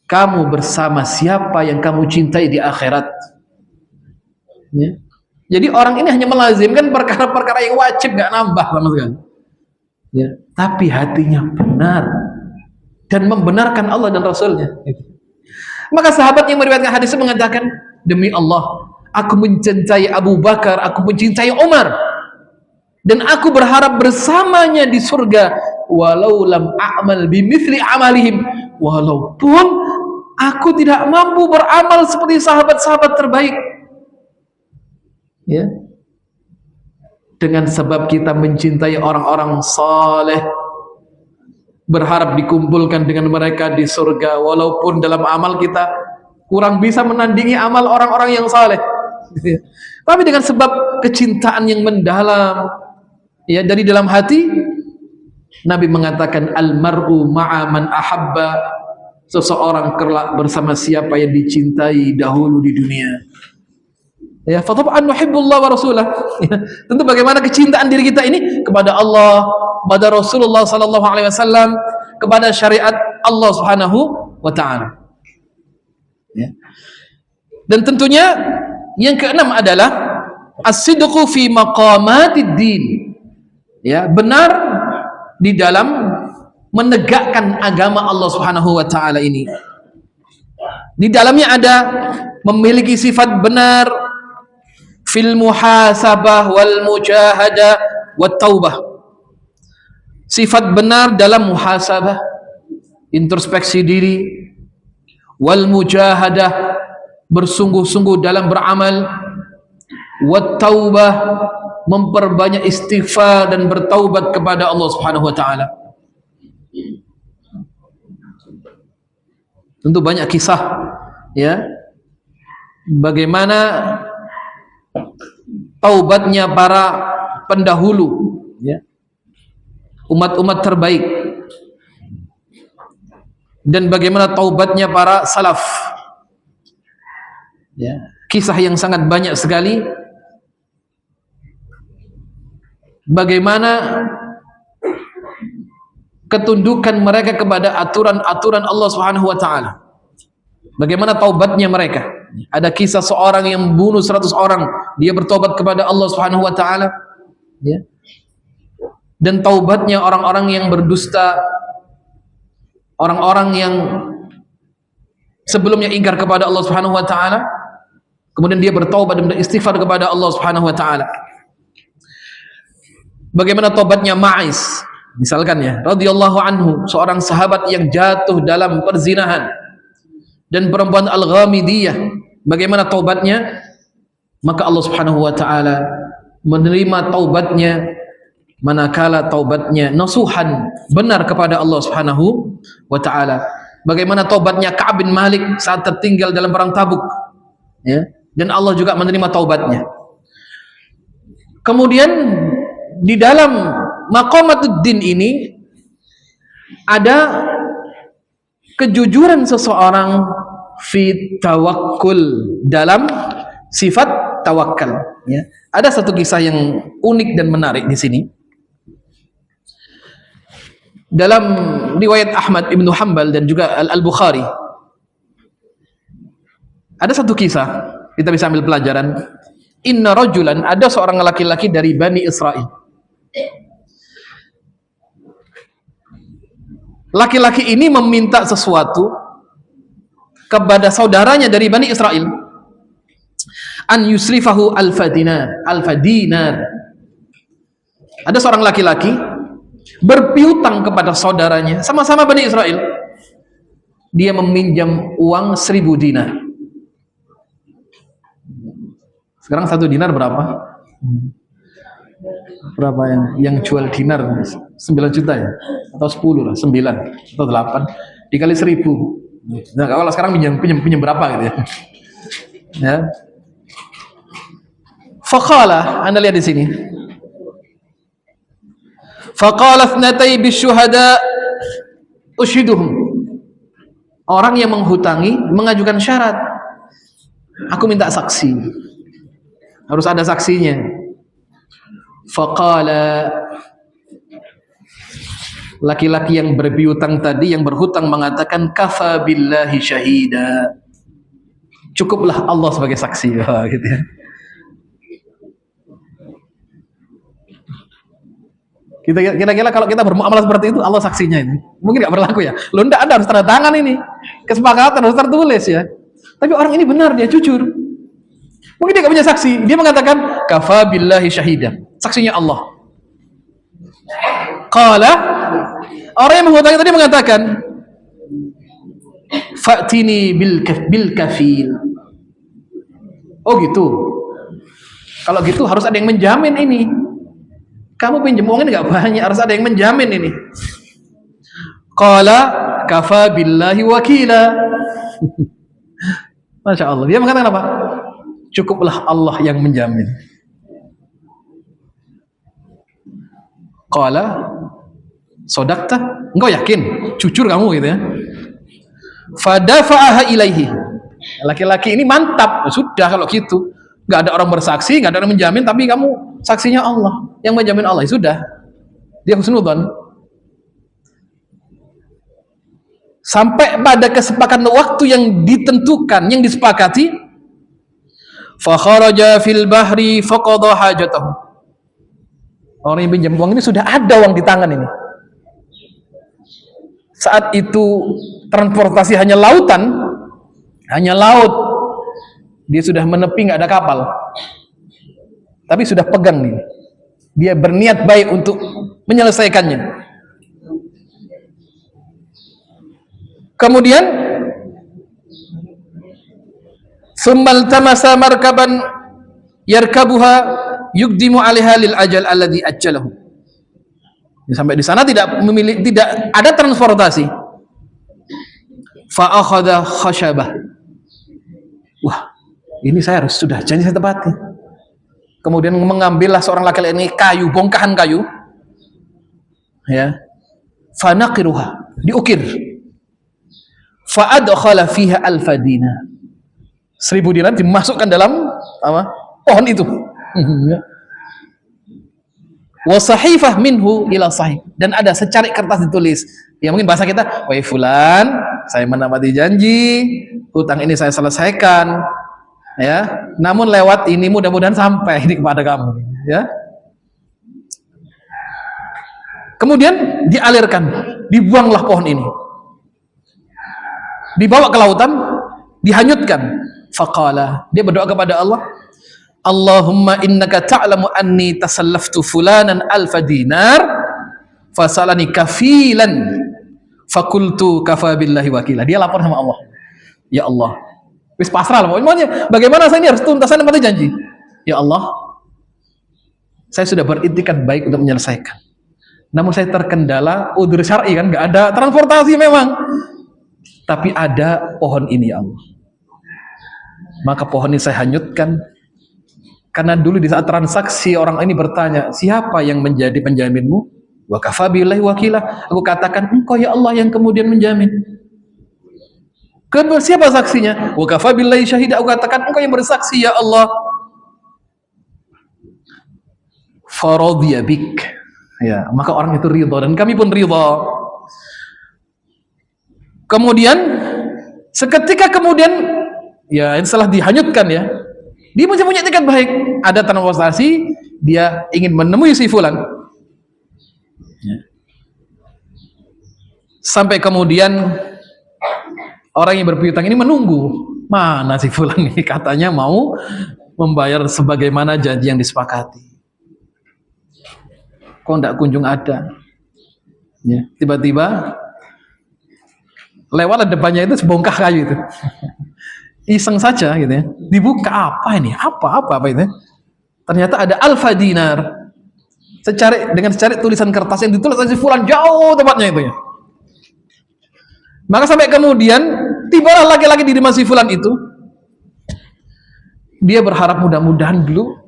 kamu bersama siapa yang kamu cintai di akhirat, ya. Jadi orang ini hanya melazimkan perkara-perkara yang wajib, gak nambah sama sekali, ya. Tapi hatinya benar dan membenarkan Allah dan Rasulnya. Maka sahabat yang meriwayatkan hadis mengatakan, demi Allah, aku mencintai Abu Bakar, aku mencintai Umar, dan aku berharap bersamanya di surga, walau lam a'mal bimithli amalihim, walaupun aku tidak mampu beramal seperti sahabat-sahabat terbaik, ya. Dengan sebab kita mencintai orang-orang saleh, berharap dikumpulkan dengan mereka di surga, walaupun dalam amal kita kurang bisa menandingi amal orang-orang yang saleh, tapi dengan sebab kecintaan yang mendalam, ya, dari dalam hati, Nabi mengatakan, almar'u ma'a man ahabba, seseorang kelak bersama siapa yang dicintai dahulu di dunia. Ya, fatab'an nuhibbullah wa rasulah. Ya, tentu bagaimana kecintaan diri kita ini kepada Allah, kepada Rasulullah sallallahu alaihi wasallam, kepada syariat Allah Subhanahu wa taala. Ya. Dan tentunya yang keenam adalah as-sidqu fi maqamatid din. Ya, benar di dalam menegakkan agama Allah Subhanahu wa taala ini. Di dalamnya ada memiliki sifat benar fil muhasabah wal mujahadah wat taubah. Sifat benar dalam muhasabah, introspeksi diri, wal mujahadah, bersungguh-sungguh dalam beramal, wat taubah, memperbanyak istighfar dan bertaubat kepada Allah Subhanahu wa taala. Tentu banyak kisah, ya, bagaimana taubatnya para pendahulu, ya, umat-umat terbaik, dan bagaimana taubatnya para salaf, ya. Kisah yang sangat banyak sekali, bagaimana ketundukan mereka kepada aturan-aturan Allah Subhanahu wa taala, bagaimana taubatnya mereka. Ada kisah seorang yang bunuh 100 orang, dia bertobat kepada Allah Subhanahu wa taala, ya. Dan taubatnya orang-orang yang berdusta, orang-orang yang sebelumnya ingkar kepada Allah Subhanahu wa taala, kemudian dia bertaubat dan beristighfar kepada Allah Subhanahu wa taala. Bagaimana taubatnya Ma'iz, misalkan, ya, radhiyallahu anhu, seorang sahabat yang jatuh dalam perzinahan, dan perempuan Al-Ghamidiyah, bagaimana taubatnya? Maka Allah Subhanahu wa taala menerima taubatnya manakala taubatnya nasuhan, benar kepada Allah Subhanahu wa taala. Bagaimana taubatnya Ka'ab bin Malik saat tertinggal dalam perang Tabuk, ya, dan Allah juga menerima taubatnya. Kemudian di dalam maqamatud din ini ada kejujuran seseorang fi tawakkul, dalam sifat tawakal. Ya. Ada satu kisah yang unik dan menarik di sini. Dalam riwayat Ahmad Ibnu Hanbal dan juga Al-Bukhari, ada satu kisah, kita bisa ambil pelajaran. Inna rajulan, ada seorang laki-laki dari Bani Israel. Laki-laki ini meminta sesuatu kepada saudaranya dari Bani Israel, an yusrifahu alfa-dinar. Ada seorang laki-laki berpiutang kepada saudaranya, sama-sama Bani Israel. Dia meminjam uang 1.000 dinar. Sekarang 1 dinar berapa? Berapa yang jual dinar? 9 juta ya? Atau 10 lah, 9 atau 8 dikali 1.000. Nah, kalau sekarang pinjam berapa gitu ya? Ya. Faqala, Anda lihat di sini. Faqala itsnatai bisyuhada ushiduhum. Orang yang menghutangi mengajukan syarat. Aku minta saksi. Harus ada saksinya. Faqala, laki-laki yang berpiutang tadi, yang berhutang, mengatakan kafa billahi syahida. Cukuplah Allah sebagai saksi. Gitu ya. Kira-kira kalau kita bermuamalah seperti itu, Allah saksinya ini. Mungkin nggak berlaku ya. Loh, Anda harus tanda tangan ini. Kesepakatan harus tertulis ya. Tapi orang ini benar, dia jujur. Mungkin dia nggak punya saksi. Dia mengatakan kafa billahi syahida. Saksinya Allah. Qala, orang yang menghutangi tadi mengatakan fa'tini bil kafil. Oh gitu. Kalau gitu harus ada yang menjamin ini. Kamu pinjam uang ini nggak banyak, harus ada yang menjamin ini. Qala kafa billahi wakila. Masya Allah. Dia mengatakan apa? Cukuplah Allah yang menjamin. Qala sodakta, engkau yakin? Jujur kamu gitu ya. Fadafa'aha ilaihi. Laki-laki ini mantap. Sudah kalau gitu, nggak ada orang bersaksi, nggak ada orang menjamin, tapi kamu saksinya Allah, yang menjamin Allah. Sudah, dia husnudzon. Sampai pada kesepakatan waktu yang ditentukan, yang disepakati. Fa kharaja fil bahri faqada hajatahu. Orang yang pinjam uang ini sudah ada uang di tangan ini. Saat itu transportasi hanya lautan, hanya laut. Dia sudah menepi, nggak ada kapal. Tapi sudah pegang nih. Dia berniat baik untuk menyelesaikannya. Kemudian summal tamasa markaban yarkabuha yukdimu 'alaiha lil ajal alladhi ajjalahu. Sampai di sana tidak ada transportasi. Fa akhadha khashabah. Wah, ini saya harus sudah janji saya tepati. Kemudian mengambillah seorang laki-laki ini kayu, bongkahan kayu, ya, fanaqiruha, diukir, fa'adkhala fiha alfadina, 1.000 dinar dimasukkan dalam apa? Pohon itu, wasahifah minhu ila sahih, dan ada secarik kertas ditulis, ya mungkin bahasa kita, wahai fulan, saya menepati janji, hutang ini saya selesaikan. Ya, namun lewat ini mudah-mudahan sampai ini kepada kamu, ya. Kemudian dialirkan, dibuanglah pohon ini, dibawa ke lautan, dihanyutkan. Faqala, dia berdoa kepada Allah, Allahumma innaka ta'lamu anni tasallaftu fulanan alfa dinar fasalani kafilan fakultu kafa billahi wakila. Dia lapor sama Allah, ya Allah, wis pasrah lah pokoknya. Bagaimana saya ini harus tuntasan mati janji. Ya Allah, saya sudah beritikad baik untuk menyelesaikan. Namun saya terkendala udzur syar'i, kan nggak ada transportasi memang. Tapi ada pohon ini ya Allah. Maka pohon ini saya hanyutkan. Karena dulu di saat transaksi orang ini bertanya, siapa yang menjadi penjaminmu? Wa kafa billahi wakila. Aku katakan engkau ya Allah yang kemudian menjamin. Siapa saksinya? Wa kafa billahi syahida, aku katakan engkau yang bersaksi ya Allah. Faradhiya bik. Ya, maka orang itu ridha dan kami pun ridha. Kemudian seketika kemudian ya setelah dihanyutkan ya, dia masih punya tekad baik, ada transportasi, dia ingin menemui si fulan. Ya. Sampai kemudian orang yang berpiutang ini menunggu, mana si fulan ini, katanya mau membayar sebagaimana janji yang disepakati. Kok tidak kunjung ada? Ya, tiba-tiba lewat depannya itu sebongkah kayu itu. Iseng saja gitu ya. Dibuka, apa ini? Apa itu? Ternyata ada alfa dinar. Dengan secari tulisan kertas yang ditulis oleh fulan, jauh tempatnya itu ya. Maka sampai kemudian tibalah laki-laki di rumah si fulan itu. Dia berharap mudah-mudahan dulu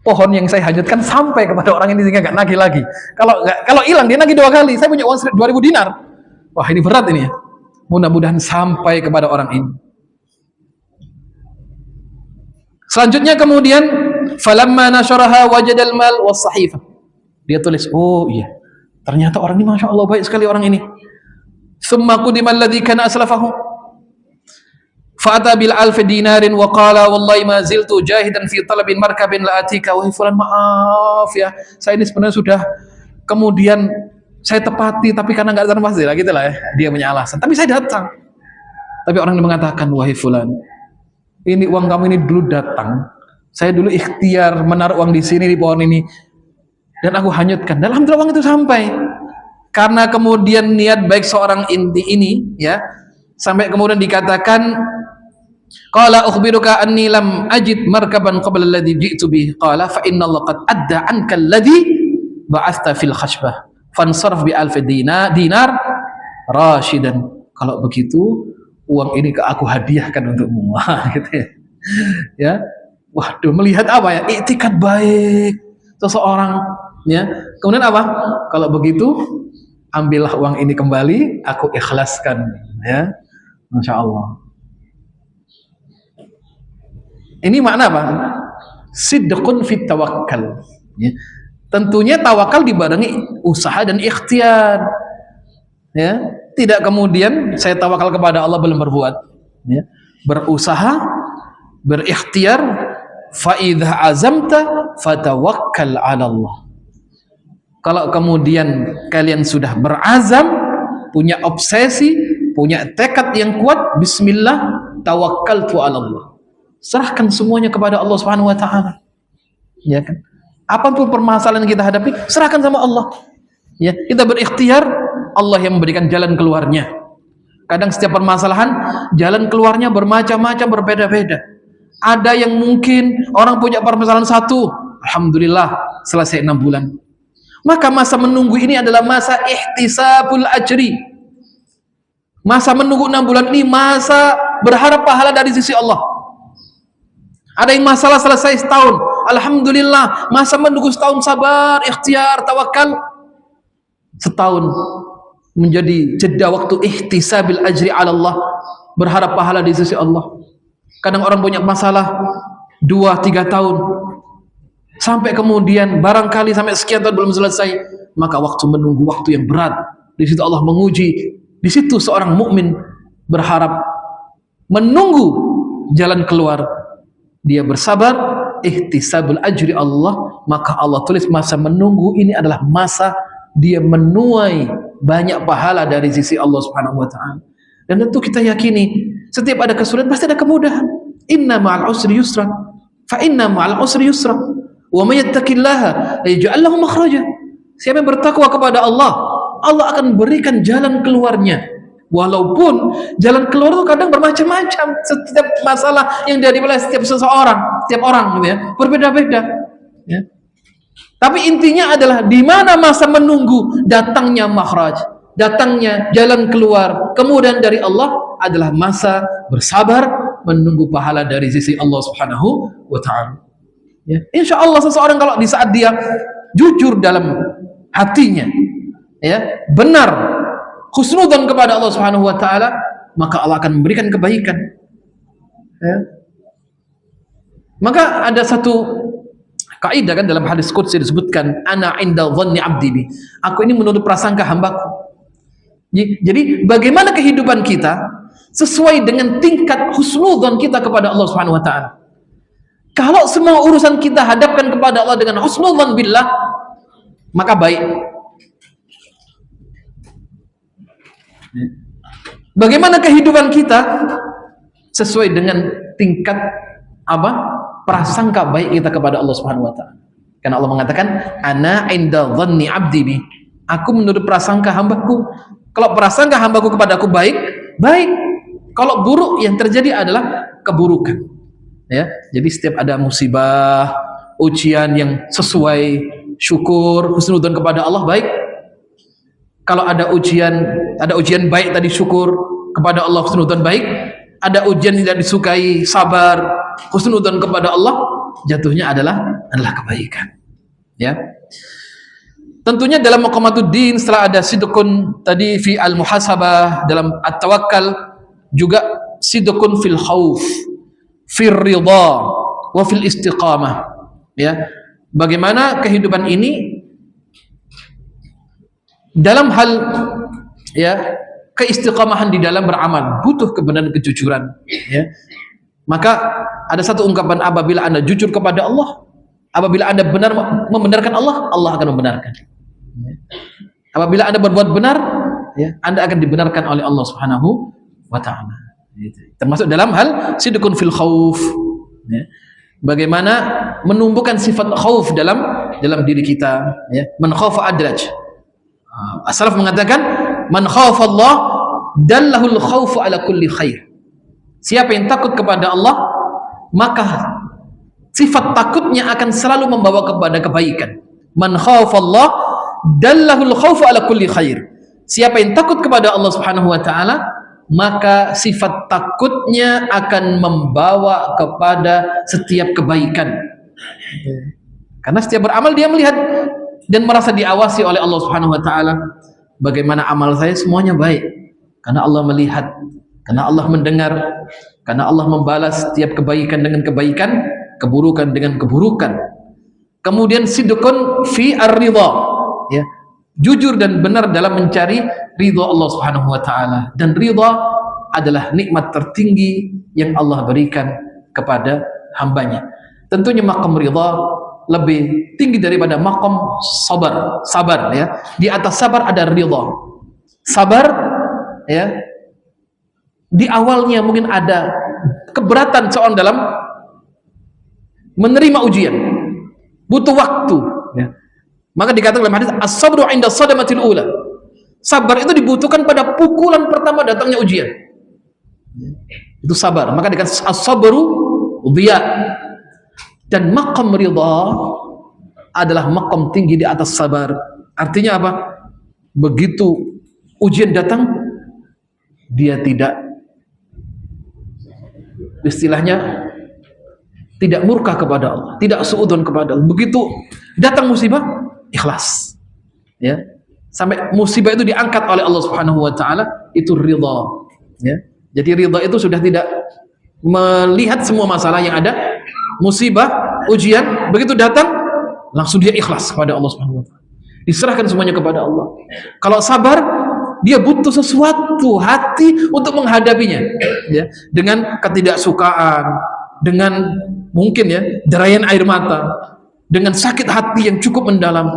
pohon yang saya hanyutkan sampai kepada orang ini sehingga nggak nagih lagi. Kalau hilang dia nagih 2 kali. Saya punya uang 2.000 dinar. Wah, ini berat ini ya. Mudah-mudahan sampai kepada orang ini. Selanjutnya kemudian falamma nasyaraha wajadal mal was-sahifah. Dia tulis, oh iya, ternyata orang ini masya Allah baik sekali orang ini. Tsumma qudima alladhi kana aslafahu fa'ata bil alf dinarin wa qala wallahi ma ziltu jahidan fi talabin markabin la atika. Wahai fulan, maaf ya, saya ini sebenarnya sudah kemudian saya tepati tapi karena enggak datang pasti lah gitulah ya. Dia punya alasan, tapi saya datang. Tapi orang ini mengatakan, wahai fulan, ini uang kamu ini dulu datang, saya dulu ikhtiar menaruh uang di sini di pohon ini dan aku hanyutkan. Dan alhamdulillah uang itu sampai. Karena kemudian niat baik seorang inti ini ya, sampai kemudian dikatakan qala ukhbiruka anni lam ajid markaban qabla alladhi ji'tu bihi qala fa inna Allah qad adda anka alladhi ba'athta fil khashbah fansaraf bi alf dinar rashidan. Kalau begitu uang ini aku hadiahkan untukmu. Gitu ya. Ya. Waduh, melihat apa ya? Iktikad baik seseorang ya. Kemudian apa? Kalau begitu ambillah uang ini kembali, aku ikhlaskan ya. Masya Allah. Ini makna apa? Sidqun fit tawakkal ya. Tentunya tawakal dibarengi usaha dan ikhtiar ya. Tidak kemudian saya tawakal kepada Allah belum berbuat ya. Berusaha, berikhtiar, fa idza azamta fatawakkal 'ala Allah. Kalau kemudian kalian sudah berazam, punya obsesi, punya tekad yang kuat, bismillah, tawakkaltu 'ala Allah. Serahkan semuanya kepada Allah Subhanahu wa taala. Ya kan? Apapun permasalahan yang kita hadapi, serahkan sama Allah. Ya, kita berikhtiar, Allah yang memberikan jalan keluarnya. Kadang setiap permasalahan jalan keluarnya bermacam-macam, berbeda-beda. Ada yang mungkin orang punya permasalahan satu, alhamdulillah selesai 6 bulan. Maka masa menunggu ini adalah masa ihtisabul ajri. Masa menunggu 6 bulan ini masa berharap pahala dari sisi Allah. Ada yang masalah selesai setahun, alhamdulillah. Masa menunggu setahun, sabar, ikhtiar, tawakal, setahun menjadi jeda waktu ihtisabil ajri 'ala Allah, berharap pahala di sisi Allah. Kadang orang punya masalah 2-3 tahun, sampai kemudian barangkali sampai sekian tahun belum selesai, maka waktu menunggu waktu yang berat. Di situ Allah menguji. Di situ seorang mukmin berharap menunggu jalan keluar. Dia bersabar, ihtisabul ajri Allah, maka Allah tulis masa menunggu ini adalah masa dia menuai banyak pahala dari sisi Allah Subhanahu wa taala. Dan tentu kita yakini setiap ada kesulitan pasti ada kemudahan. Inna ma'al usri yusra. Fa inna ma'al usri yusra. Wa may yattaqillaha yaj'al lahu makhraja. Siapa yang bertakwa kepada Allah, Allah akan berikan jalan keluarnya. Walaupun jalan keluar itu kadang bermacam-macam. Setiap masalah yang dihadapi oleh setiap seseorang, setiap orang gitu ya, berbeda-beda. Ya. Tapi intinya adalah di mana masa menunggu datangnya makhraj, datangnya jalan keluar, kemudian dari Allah adalah masa bersabar menunggu pahala dari sisi Allah Subhanahu wa taala. Ya. Insya Allah seseorang kalau di saat dia jujur dalam hatinya, ya, benar husnudzon kepada Allah Subhanahu wa taala, maka Allah akan memberikan kebaikan. Ya. Maka ada satu kaidah kan dalam hadis qudsi disebutkan, ana inda dhanni abdi bi. Aku ini menurut prasangka hambaku. Jadi bagaimana kehidupan kita sesuai dengan tingkat husnudzon kita kepada Allah Subhanahu wa taala. Kalau semua urusan kita hadapkan kepada Allah dengan husnudzon billah, maka baik. Bagaimana kehidupan kita sesuai dengan tingkat apa? Prasangka baik kita kepada Allah Subhanahu wa taala. Karena Allah mengatakan, ana inda dhanni abdi bi. Aku menurut prasangka hambaku. Kalau prasangka hambaku kepada aku baik, baik. Kalau buruk, yang terjadi adalah keburukan. Ya, jadi setiap ada musibah, ujian yang sesuai, syukur, husnudzon kepada Allah, baik. Kalau ada ujian baik tadi, syukur kepada Allah, husnudzon baik. Ada ujian tidak disukai, sabar, husnudzon kepada Allah, jatuhnya adalah kebaikan. Ya. Tentunya dalam maqamatud-din setelah ada sidqun tadi fi al-muhasabah, dalam at-tawakkal juga sidqun fil khauf, fil ridha, wa fil istiqamah. Ya. Bagaimana kehidupan ini dalam hal ya keistiqamahan di dalam beramal, butuh kebenaran, kejujuran. Ya. Maka ada satu ungkapan, apabila Anda jujur kepada Allah, apabila Anda benar membenarkan Allah, Allah akan membenarkan. Ya. Apabila Anda berbuat benar, ya, Anda akan dibenarkan oleh Allah Subhanahu wa taala. Termasuk dalam hal sidqun fil khauf. Ya. Bagaimana menumbuhkan sifat khauf dalam diri kita. Ya. Man khaufa adraj. As-salaf mengatakan, man khafa Allah dallahul khaufu ala kulli khair. Siapa yang takut kepada Allah, maka sifat takutnya akan selalu membawa kepada kebaikan. Man khafa Allah dallahul khaufu ala kulli khair. Siapa yang takut kepada Allah Subhanahu wa taala, maka sifat takutnya akan membawa kepada setiap kebaikan. Karena setiap beramal dia melihat dan merasa diawasi oleh Allah Subhanahu wa taala. Bagaimana amal saya, semuanya baik. Karena Allah melihat, karena Allah mendengar, karena Allah membalas setiap kebaikan dengan kebaikan, keburukan dengan keburukan. Kemudian sidqun fi ar-ridha, ya. Jujur dan benar dalam mencari ridha Allah Subhanahu wa taala. Dan ridha adalah nikmat tertinggi yang Allah berikan kepada hambanya. Tentunya maqam ridha lebih tinggi daripada maqam sabar, ya. Di atas sabar ada ridha. Sabar, ya, di awalnya mungkin ada keberatan seorang dalam menerima ujian, butuh waktu, ya. Maka dikatakan dalam hadis, as-sabru 'inda sadamatil ula. Sabar itu dibutuhkan pada pukulan pertama datangnya ujian. Itu sabar. Maka dikatakan as-sabru dhiya. Dan maqam ridha adalah maqam tinggi di atas sabar. Artinya apa? Begitu ujian datang, dia tidak, istilahnya, tidak murka kepada Allah, tidak suudzon kepada Allah. Begitu datang musibah, ikhlas. Ya. Sampai musibah itu diangkat oleh Allah Subhanahu wa taala, itu ridha. Ya. Jadi ridha itu sudah tidak melihat semua masalah yang ada, musibah, ujian, begitu datang langsung dia ikhlas kepada Allah Subhanahu wa taala. Diserahkan semuanya kepada Allah. Kalau sabar, dia butuh sesuatu hati untuk menghadapinya, ya, dengan ketidaksukaan, dengan mungkin, ya, derayan air mata, dengan sakit hati yang cukup mendalam.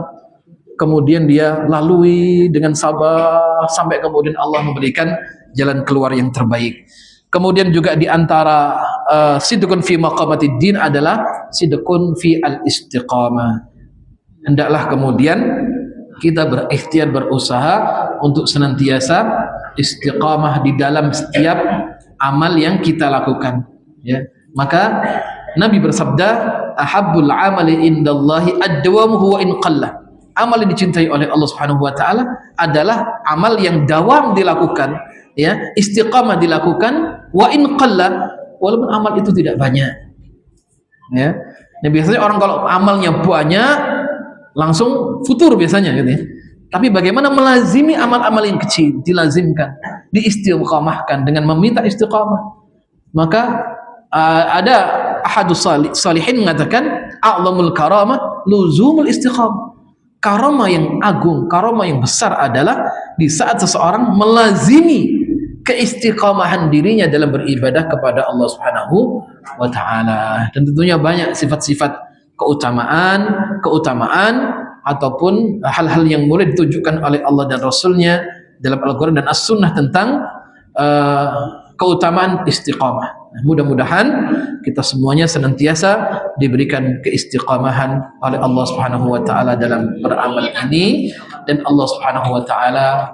Kemudian dia lalui dengan sabar sampai kemudian Allah memberikan jalan keluar yang terbaik. Kemudian juga di antara sidqun fi maqamatid din adalah sidqun fi al-istiqamah. Hendaklah kemudian kita berikhtiar, berusaha untuk senantiasa istiqamah di dalam setiap amal yang kita lakukan, ya. Maka Nabi bersabda, ahabbul amali indallahi ad-dawamuhu wa in qalla. Amal yang dicintai oleh Allah Subhanahu wa taala adalah amal yang dawam dilakukan, ya, istiqamah dilakukan, wa in qalla, walaupun amal itu tidak banyak, ya. Nah, biasanya orang kalau amalnya banyak langsung futur biasanya, gitu, ya. Tapi bagaimana melazimi amal-amal yang kecil, dilazimkan, diistiqamahkan dengan meminta istiqamah. Maka ada ahadus salihin mengatakan a'zamul karamah luzumul istiqamah. Karamah yang agung, karamah yang besar adalah di saat seseorang melazimi keistiqamahan dirinya dalam beribadah kepada Allah Subhanahu wa taala. Dan tentunya banyak sifat-sifat keutamaan ataupun hal-hal yang boleh ditunjukkan oleh Allah dan Rasulnya dalam Al-Quran dan As-Sunnah tentang keutamaan istiqamah. Mudah-mudahan kita semuanya senantiasa diberikan keistiqamahan oleh Allah Subhanahu wa taala dalam beramal ini, dan Allah Subhanahu wa taala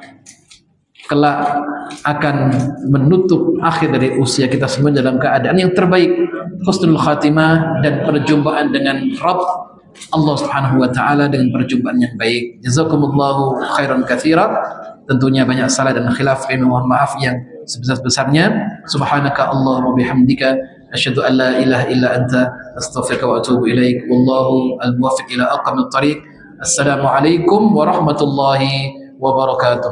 kelak akan menutup akhir dari usia kita semua dalam keadaan yang terbaik, husnul khatimah, dan perjumpaan dengan Rabb Allah Subhanahu wa taala dengan perjumpaan yang baik. Jazakumullahu khairan katsira. Tentunya banyak salah dan khilaf, kami mohon maaf yang sebesar-besarnya. Subhanaka Allahumma bihamdika asyhadu an la ilaha illa anta astaghfiruka wa atubu ilaik. Wallahu al-muwaffiq ila aqwamit thariq. Assalamualaikum warahmatullahi wabarakatuh.